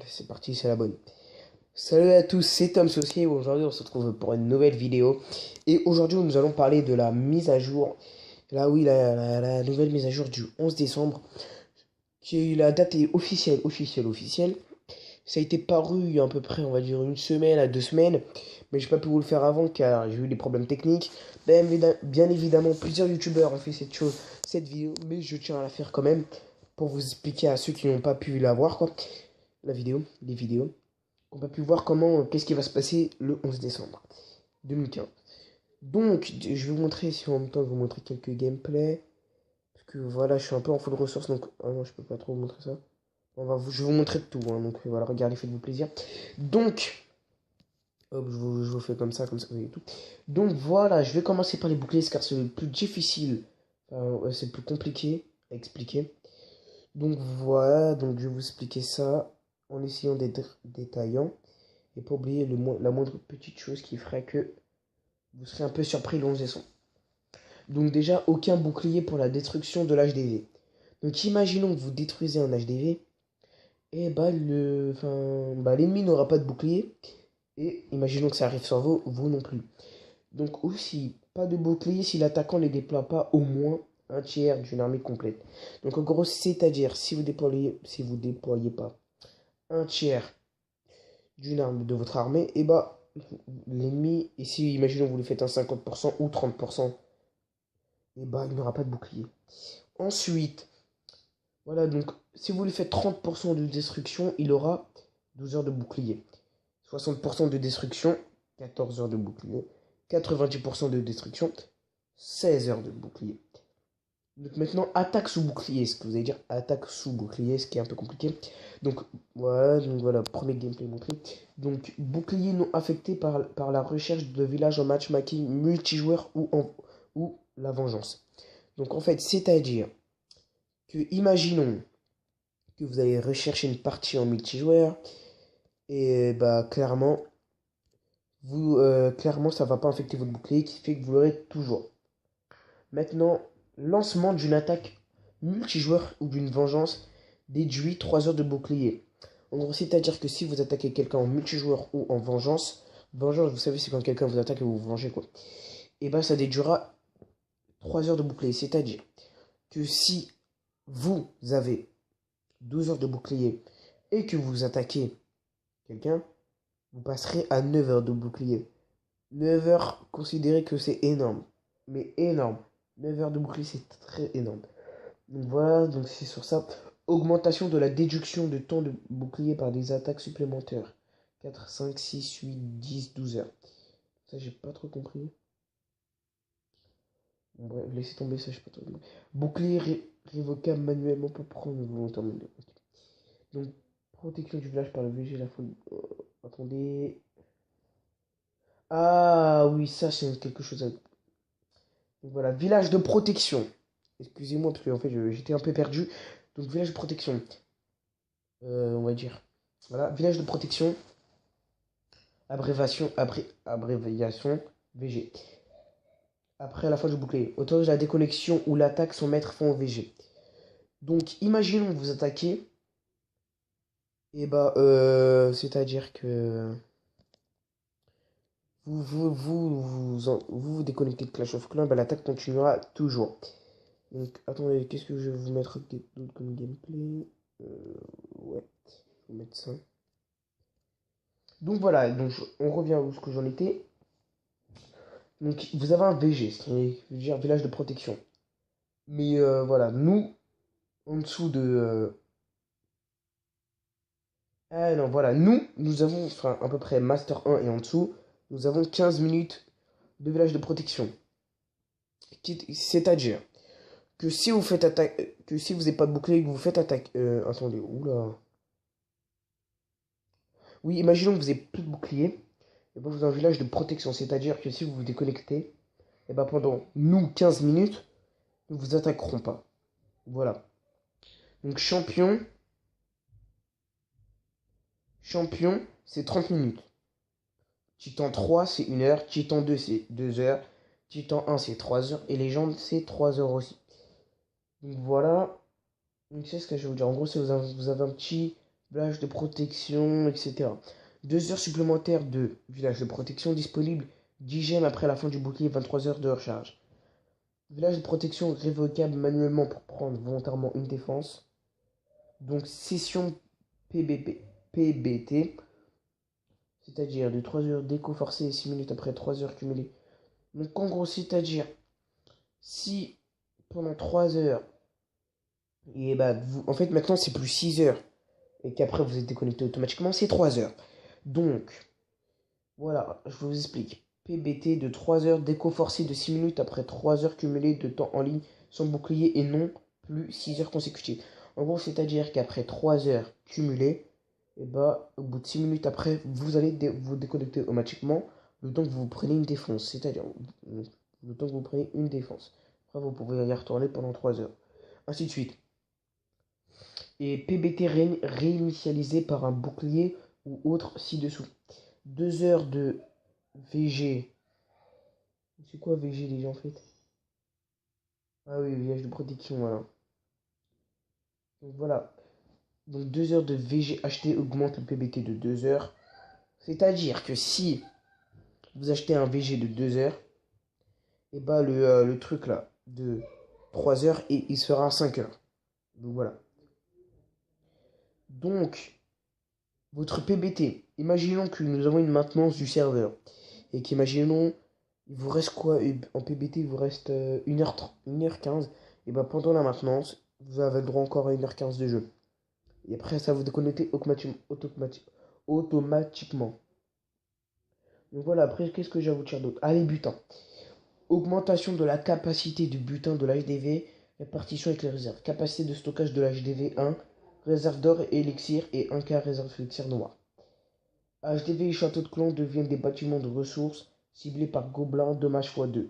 c'est parti, c'est la bonne. Salut à tous, c'est Tom Saucier. Aujourd'hui, on se retrouve pour une nouvelle vidéo. Et aujourd'hui, nous allons parler de la mise à jour. Là, oui, la nouvelle mise à jour du 11 décembre. La date est officielle. Ça a été paru il y a à peu près, on va dire, une semaine à 2 semaines. Mais j'ai pas pu vous le faire avant car j'ai eu des problèmes techniques. Bien évidemment, plusieurs youtubeurs ont fait cette vidéo. Mais je tiens à la faire quand même pour vous expliquer à ceux qui n'ont pas pu la voir, quoi. Les vidéos. On va pu voir qu'est-ce qui va se passer le 11 décembre 2015. Donc, je vais vous montrer, si en même temps, je vais vous montrer quelques gameplays. Parce que voilà, je suis un peu en full ressources, donc... Ah non, je peux pas trop vous montrer ça. Je vais vous montrer tout, hein, donc voilà, regardez, faites-vous plaisir. Donc, hop, je vous fais comme ça, vous voyez tout. Donc voilà, je vais commencer par les boucliers, car c'est le plus difficile. C'est le plus compliqué à expliquer. Donc voilà, donc je vais vous expliquer ça en essayant d'être détaillant. Et pas oublier la moindre petite chose qui ferait que vous serez un peu surpris le 11 décembre. Donc déjà, aucun bouclier pour la destruction de l'HDV. Donc imaginons que vous détruisez un HDV, et l'ennemi n'aura pas de bouclier. Et imaginons que ça arrive sur vous, vous non plus. Donc aussi, pas de bouclier si l'attaquant ne déploie pas au moins un tiers d'une armée complète. Donc en gros, c'est-à-dire si vous déployez pas un tiers d'une arme de votre armée, et bah l'ennemi, ici imaginons vous lui faites un 50% ou 30%, et bah il n'aura pas de bouclier. Ensuite, voilà, donc si vous lui faites 30% de destruction, il aura 12 heures de bouclier. 60% de destruction, 14 heures de bouclier. 90% de destruction, 16 heures de bouclier. Donc maintenant, attaque sous bouclier. Ce que vous allez dire, attaque sous bouclier, ce qui est un peu compliqué. Donc voilà, premier gameplay montré. Donc bouclier non affecté par la recherche de village en matchmaking multijoueur ou la vengeance. Donc en fait, c'est-à-dire que imaginons que vous allez rechercher une partie en multijoueur et bah clairement, clairement ça va pas affecter votre bouclier qui fait que vous l'aurez toujours. Maintenant, lancement d'une attaque multijoueur ou d'une vengeance déduit 3 heures de bouclier. En gros, c'est-à-dire que si vous attaquez quelqu'un en multijoueur ou en vengeance, vous savez, c'est quand quelqu'un vous attaque et vous vous vengez, quoi. Et ben, ça déduira 3 heures de bouclier. C'est-à-dire que si vous avez 12 heures de bouclier et que vous attaquez quelqu'un, vous passerez à 9 heures de bouclier. 9 heures, considérez que c'est énorme. Mais énorme. 9 heures de bouclier, c'est très énorme. Donc voilà, donc c'est sur ça. Augmentation de la déduction de temps de bouclier par des attaques supplémentaires. 4, 5, 6, 8, 10, 12 heures. Ça, j'ai pas trop compris. Bon, bref, laissez tomber ça, j'ai pas trop compris. Bouclier révocable manuellement pour prendre volontairement. Donc, protection du village par le VG, la folie. Attendez. Ah oui, ça, c'est quelque chose à... Donc voilà, village de protection. Excusez-moi, parce que en fait, j'étais un peu perdu. Donc, village de protection. On va dire. Voilà, village de protection. Abréviation VG. Après la fin du bouclier. Autorise la déconnexion ou l'attaque son maître fond au VG. Donc, imaginons que vous attaquez. Et bah, c'est-à-dire que vous déconnectez de Clash of Clans, bah, l'attaque continuera toujours. Donc, attendez, qu'est-ce que je vais vous mettre d'autre comme gameplay? Ouais, je vais mettre ça. Donc voilà, donc on revient où ce que j'en étais. Donc vous avez un VG, c'est-à-dire village de protection. Mais voilà, nous, en dessous de... Ah non, voilà, nous avons, enfin à peu près Master 1 et en dessous, nous avons 15 minutes de village de protection. C'est-à-dire que si vous faites attaque, que si vous n'avez pas de bouclier et que vous faites attaque... attendez, oula. Oui, imaginons que vous n'avez plus de bouclier. Et ben vous avez un village de protection, c'est-à-dire que si vous vous déconnectez, et ben pendant nous 15 minutes, nous vous attaquerons pas. Voilà. Donc champion, c'est 30 minutes. Titan 3, c'est 1 heure. Titan 2, c'est 2 heures. Titan 1, c'est 3 heures. Et légende, c'est 3 heures aussi. Donc voilà. Donc c'est ce que je vais vous dire. En gros, si vous avez un petit village de protection, etc. 2 heures supplémentaires de village de protection disponible 10 gemmes après la fin du bouclier, 23 heures de recharge. Village de protection révocable manuellement pour prendre volontairement une défense. Donc session PBT, c'est-à-dire de 3 heures d'écho forcé et 6 minutes après 3 heures cumulées. Donc en gros, c'est-à-dire si pendant 3 heures, et bah en fait maintenant c'est plus 6 heures, et qu'après vous êtes déconnecté automatiquement, c'est 3 heures. Donc, voilà, je vous explique. PBT de 3 heures, d'écho forcé de 6 minutes après 3 heures cumulées de temps en ligne sans bouclier et non plus 6 heures consécutives. En gros, c'est-à-dire qu'après 3 heures cumulées, et bah, au bout de 6 minutes après, vous allez vous déconnecter automatiquement le temps que vous prenez une défense. C'est-à-dire le temps que vous prenez une défense. Après, vous pouvez y retourner pendant 3 heures. Ainsi de suite. Et PBT réinitialisé par un bouclier ou autre ci-dessous. 2 heures de VG. C'est quoi VG déjà en fait? Ah oui, village de protection, voilà. Donc voilà. Donc 2 heures de VG acheté augmente le PBT de 2 heures. C'est-à-dire que si vous achetez un VG de 2 heures, et bah le truc là de 3 heures, et il se fera à 5 heures. Donc voilà. Donc, votre PBT, imaginons que nous avons une maintenance du serveur. Et qu'imaginons, il vous reste quoi? En PBT, il vous reste 1h15. Et bah pendant la maintenance, vous avez le droit encore à 1h15 de jeu. Et après, ça vous déconnectez automatiquement. Donc voilà, après, qu'est-ce que j'ai à vous dire d'autre? Allez, butin. Augmentation de la capacité du butin de l'HDV, répartition avec les réserves. Capacité de stockage de l'HDV 1, réserve d'or et élixir et 1 quart réserve élixir noir. HDV et château de clan deviennent des bâtiments de ressources ciblés par gobelins, dommage x2.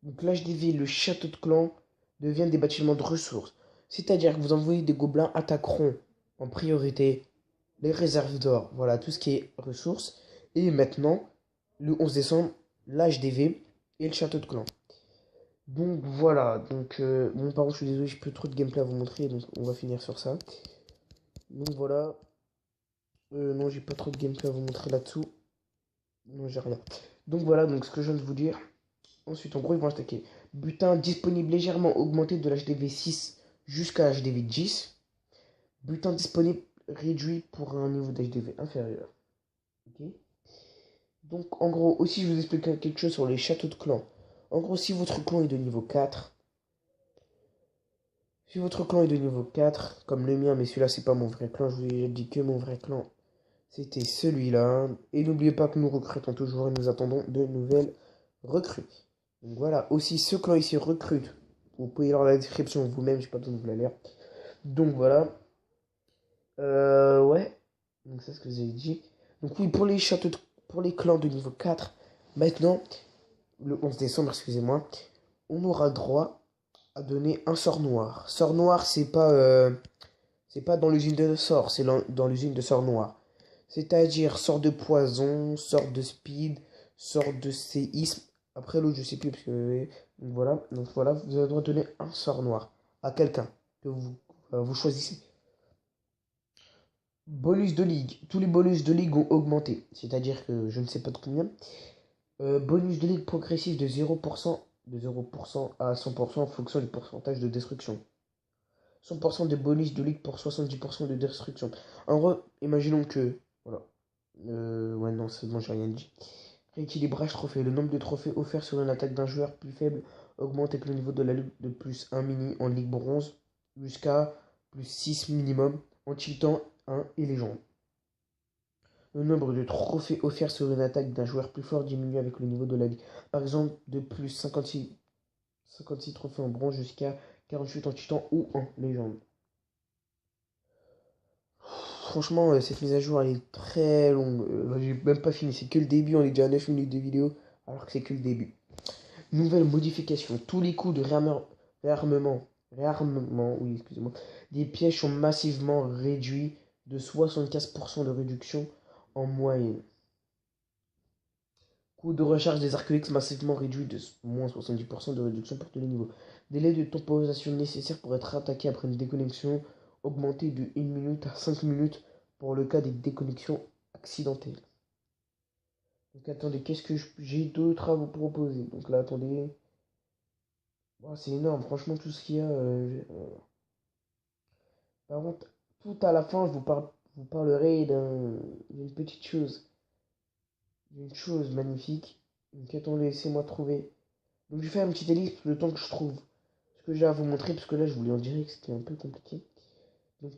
Donc l'HDV, le château de clan, deviennent des bâtiments de ressources. C'est-à-dire que vous envoyez des gobelins attaqueront en priorité les réserves d'or. Voilà, tout ce qui est ressources. Et maintenant, le 11 décembre, l'HDV et le château de clan. Donc voilà, donc bon par contre je suis désolé, j'ai plus trop de gameplay à vous montrer, donc on va finir sur ça. Donc voilà. Non, j'ai pas trop de gameplay à vous montrer là-dessous. Non, j'ai rien. Donc voilà, donc ce que je viens de vous dire. Ensuite, en gros, ils vont attaquer. Butin disponible légèrement augmenté de l'HDV 6 jusqu'à HDV 10. Butin disponible réduit pour un niveau d'HDV inférieur. Ok. Donc, en gros, aussi, je vous explique quelque chose sur les châteaux de clan. En gros, si votre clan est de niveau 4, comme le mien, mais celui-là, c'est pas mon vrai clan, je vous ai dit que mon vrai clan, c'était celui-là. Et n'oubliez pas que nous recrutons toujours et nous attendons de nouvelles recrues. Donc voilà, aussi ce clan ici recrute. Vous pouvez lire la description vous-même, j'ai pas besoin de vous la lire. Donc voilà. Ouais. Donc c'est ce que j'ai dit. Donc oui, pour les pour les clans de niveau 4, maintenant, le 11 décembre, excusez-moi, on aura droit à donner un sort noir. Sort noir, c'est pas dans l'usine de sort, c'est dans l'usine de sort noir. C'est-à-dire sort de poison, sort de speed, sort de séisme. Après l'autre, je sais plus parce que donc voilà, vous allez devoir donner un sort noir à quelqu'un que vous choisissez. Bonus de ligue. Tous les bonus de ligue ont augmenté. C'est-à-dire que je ne sais pas de combien. Bonus de ligue progressif de 0%, de 0% à 100% en fonction du pourcentage de destruction. 100% de bonus de ligue pour 70% de destruction. En gros, imaginons que... Voilà. Ouais, non, c'est bon, j'ai rien dit. Rééquilibrage trophée. Le nombre de trophées offerts sur une attaque d'un joueur plus faible augmente avec le niveau de la ligue de plus 1 mini en ligue bronze jusqu'à plus 6 minimum en titan 1 et légende. Le nombre de trophées offerts sur une attaque d'un joueur plus fort diminue avec le niveau de la ligue. Par exemple, de plus 56 trophées en bronze jusqu'à 48 en titan ou en légende. Franchement, cette mise à jour elle est très longue. J'ai même pas fini, c'est que le début, on est déjà à 9 minutes de vidéo, alors que c'est que le début. Nouvelle modification. Tous les coûts de réarmement, oui, excusez-moi, des pièges sont massivement réduits de 75% de réduction en moyenne. Coût de recharge des arcs X massivement réduit de moins 70% de réduction pour tous les niveaux. Délai de temporisation nécessaire pour être attaqué après une déconnexion augmenter de 1 minute à 5 minutes pour le cas des déconnexions accidentelles. Donc attendez, qu'est-ce que j'ai d'autre à vous proposer? Donc là, attendez. Oh, c'est énorme, franchement, tout ce qu'il y a. Par contre, tout à la fin, vous parlerai d'une petite chose. D'une chose magnifique. Donc attendez, laissez-moi trouver. Donc je vais faire une petite ellipse le temps que je trouve ce que j'ai à vous montrer, parce que là, je voulais en direct, c'était un peu compliqué. Donc,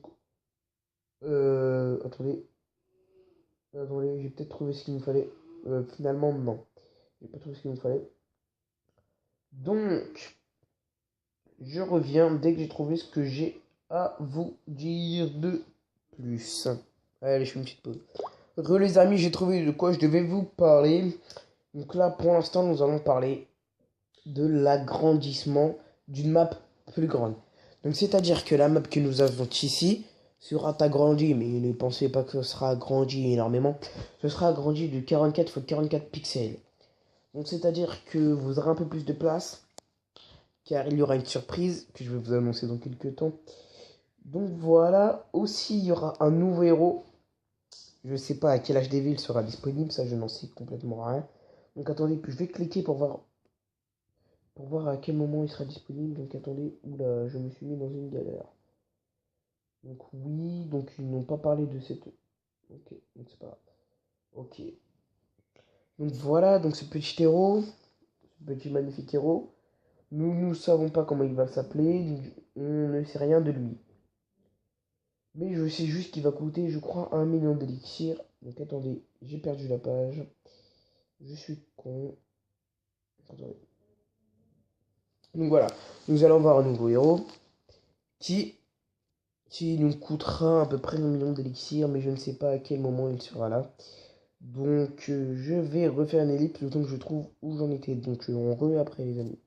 attendez. Attendez, j'ai peut-être trouvé ce qu'il me fallait. Finalement, non. J'ai pas trouvé ce qu'il me fallait. Donc, je reviens dès que j'ai trouvé ce que j'ai à vous dire de plus. Allez, je fais une petite pause. Les amis, j'ai trouvé de quoi je devais vous parler. Donc là, pour l'instant, nous allons parler de l'agrandissement d'une map plus grande. Donc, c'est-à-dire que la map que nous avons ici sera agrandie, mais ne pensez pas que ce sera agrandi énormément. Ce sera agrandi de 44 x 44 pixels. Donc, c'est-à-dire que vous aurez un peu plus de place, car il y aura une surprise que je vais vous annoncer dans quelques temps. Donc voilà, aussi il y aura un nouveau héros. Je ne sais pas à quel HDV il sera disponible, ça je n'en sais complètement rien. Donc attendez, puis je vais cliquer pour voir à quel moment il sera disponible. Donc attendez, oula, je me suis mis dans une galère. Donc oui, donc ils n'ont pas parlé de cette... Ok, donc c'est pas grave. Ok. Donc voilà, donc ce petit héros, ce petit magnifique héros, nous ne savons pas comment il va s'appeler, on ne sait rien de lui. Mais je sais juste qu'il va coûter, je crois, 1 million d'élixir. Donc attendez, j'ai perdu la page. Je suis con. Attendez. Donc voilà, nous allons voir un nouveau héros qui, qui nous coûtera à peu près 1 million d'élixir, mais je ne sais pas à quel moment il sera là. Donc je vais refaire une ellipse le temps que je trouve où j'en étais. Donc on après les amis.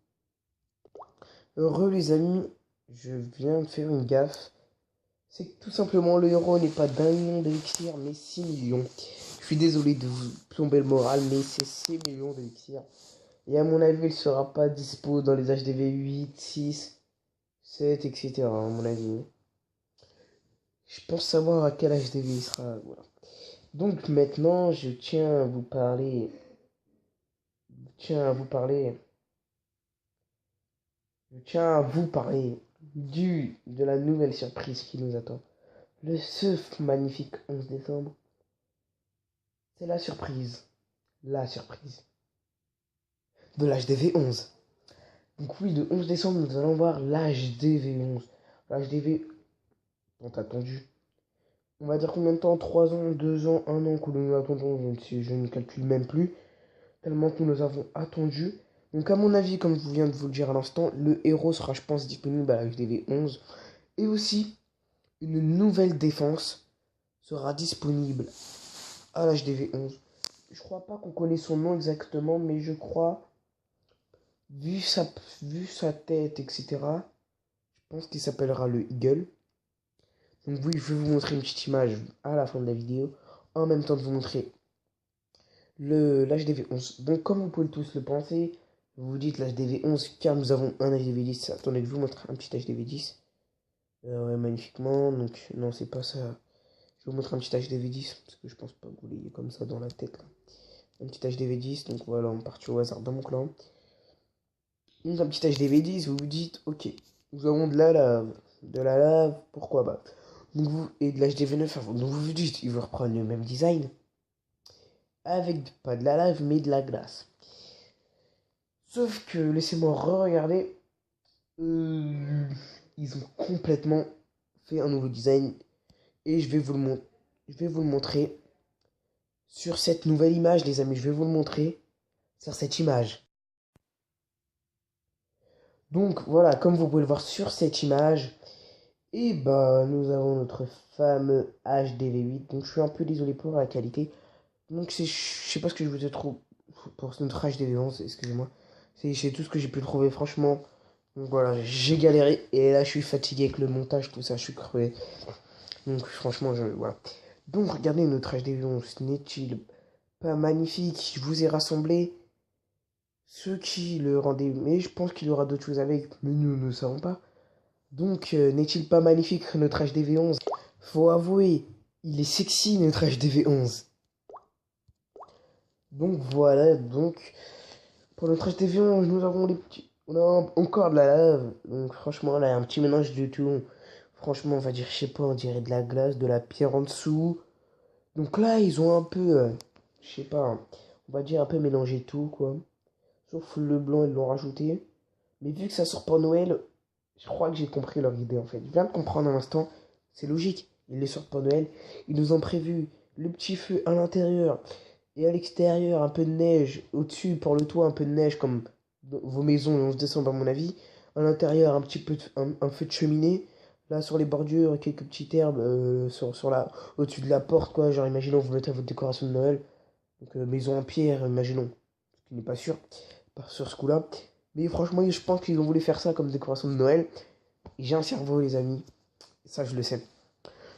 Heureux les amis, je viens de faire une gaffe. C'est que tout simplement le héros n'est pas d'1 million d'élixir, mais 6 millions. Je suis désolé de vous plomber le moral, mais c'est 6 millions d'élixir. Et à mon avis, il sera pas dispo dans les HDV 8, 6, 7, etc. à mon avis. Je pense savoir à quel HDV il sera. Voilà. Donc maintenant, je tiens à vous parler. Je tiens à vous parler. Je tiens à vous parler de la nouvelle surprise qui nous attend. Ce magnifique 11 décembre. C'est la surprise. La surprise de l'HDV 11. Donc oui, le 11 décembre, nous allons voir l'HDV 11. L'HDV, on t'a attendu. On va dire combien de temps? 3 ans, 2 ans, 1 an que nous attendons, je ne calcule même plus. Tellement que nous avons attendu. Donc à mon avis, comme je viens de vous le dire à l'instant, le héros sera, je pense, disponible à l'HDV 11. Et aussi, une nouvelle défense sera disponible à l'HDV 11. Je crois pas qu'on connaît son nom exactement, mais je crois, vu sa tête, etc., je pense qu'il s'appellera le Eagle. Donc oui, je vais vous montrer une petite image à la fin de la vidéo, en même temps de vous montrer l'HDV 11. Donc comme vous pouvez tous le penser, vous vous dites l'HDV 11 car nous avons un HDV 10. Attendez que je vous montre un petit HDV 10. Ouais, magnifiquement, donc non c'est pas ça. Je vais vous montrer un petit HDV 10, parce que je pense pas que vous l'ayez comme ça dans la tête. Là. Un petit HDV 10, donc voilà, on part au hasard dans mon clan. Donc un petit HDV 10, vous vous dites, ok, nous avons de la lave, pourquoi pas. Donc et de l'HDV 9, donc vous vous dites, il veut reprendre le même design, avec pas de la lave, mais de la glace. Sauf que, laissez-moi re-regarder, ils ont complètement fait un nouveau design, et je vais vous le montrer sur cette nouvelle image, les amis, je vais vous le montrer sur cette image. Donc voilà, comme vous pouvez le voir sur cette image, et bah nous avons notre fameux HDV8. Donc je suis un peu désolé pour la qualité. Donc je sais pas ce que je vous ai trouvé pour notre HDV11, excusez-moi. C'est tout ce que j'ai pu trouver franchement. Donc voilà, j'ai galéré et là je suis fatigué avec le montage, tout ça, je suis crevé. Donc franchement, voilà. Donc regardez notre HDV11, n'est-il pas magnifique? Je vous ai rassemblé ce qui le rendait, mais je pense qu'il y aura d'autres choses avec, mais nous ne savons pas. Donc, n'est-il pas magnifique notre HDV11? Faut avouer, il est sexy notre HDV11. Donc voilà, donc pour notre HDV11, nous avons les petits. On a encore de la lave. Donc franchement, là, un petit mélange du tout. Franchement, on va dire, je sais pas, on dirait de la glace, de la pierre en dessous. Donc là, ils ont un peu, je sais pas, hein, on va dire un peu mélangé tout, quoi. Sauf le blanc, ils l'ont rajouté. Mais vu que ça sort pour Noël, je crois que j'ai compris leur idée en fait. Je viens de comprendre un instant. C'est logique. Ils les sortent pour Noël. Ils nous ont prévu le petit feu à l'intérieur et à l'extérieur, un peu de neige. Au-dessus, pour le toit, un peu de neige comme vos maisons le 11 décembre à mon avis. À l'intérieur, un petit peu un feu de cheminée. Là, sur les bordures, quelques petites herbes au-dessus de la porte, quoi. Genre, imaginons, vous mettez votre décoration de Noël. Donc, maison en pierre, imaginons. Ce qui n'est pas sûr, pas sur ce coup-là. Mais franchement, je pense qu'ils ont voulu faire ça comme décoration de Noël. J'ai un cerveau, les amis. Ça, je le sais.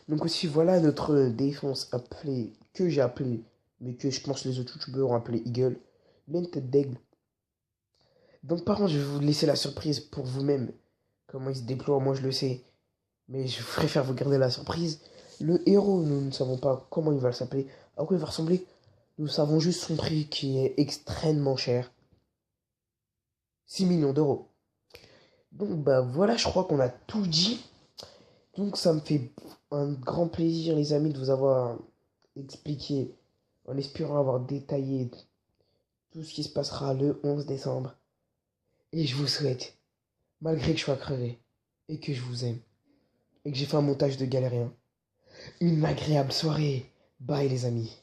Donc aussi, voilà notre défense appelée, que j'ai appelé, mais que je pense les autres youtubeurs ont appelé Eagle. Il a une tête d'aigle. Donc par contre, je vais vous laisser la surprise pour vous-même. Comment il se déploie, moi je le sais. Mais je préfère vous garder la surprise. Le héros, nous ne savons pas comment il va s'appeler, à quoi il va ressembler. Nous savons juste son prix qui est extrêmement cher. 6 millions d'euros. Donc bah voilà, je crois qu'on a tout dit. Donc ça me fait un grand plaisir les amis de vous avoir expliqué, en espérant avoir détaillé tout ce qui se passera le 11 décembre. Et je vous souhaite, malgré que je sois crevé, et que je vous aime, et que j'ai fait un montage de galérien, une agréable soirée. Bye les amis.